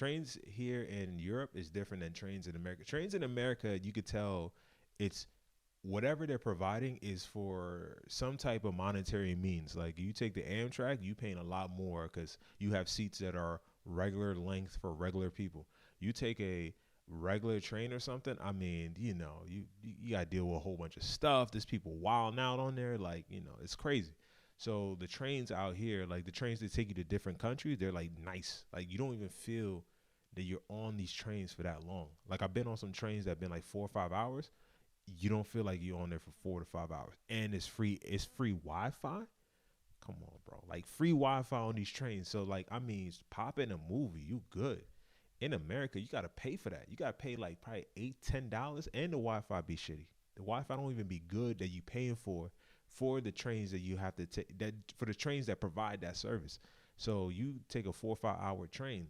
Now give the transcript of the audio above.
trains here in Europe is different than trains in America. Trains in America, you could tell it's whatever they're providing is for some type of monetary means. Like you take the Amtrak, you paying a lot more because you have seats that are regular length for regular people. You take a regular train or something, I mean, you got to deal with a whole bunch of stuff. There's people wilding out on there, like it's crazy. So the trains out here, like the trains that take you to different countries, they're like nice. Like you don't even feel that you're on these trains for that long. Like I've been on some trains that have been like 4 or 5 hours. You don't feel like you're on there for 4 to 5 hours, and it's free. It's free Wi-Fi. Come on, bro. Like free Wi-Fi on these trains. So like, I mean, pop in a movie, you good. In America, you gotta pay for that. You gotta pay like probably $8, $10, and the Wi-Fi be shitty. The Wi-Fi don't even be good that you paying for the trains that you have to take. That for the trains that provide that service. So you take a 4 or 5 hour train.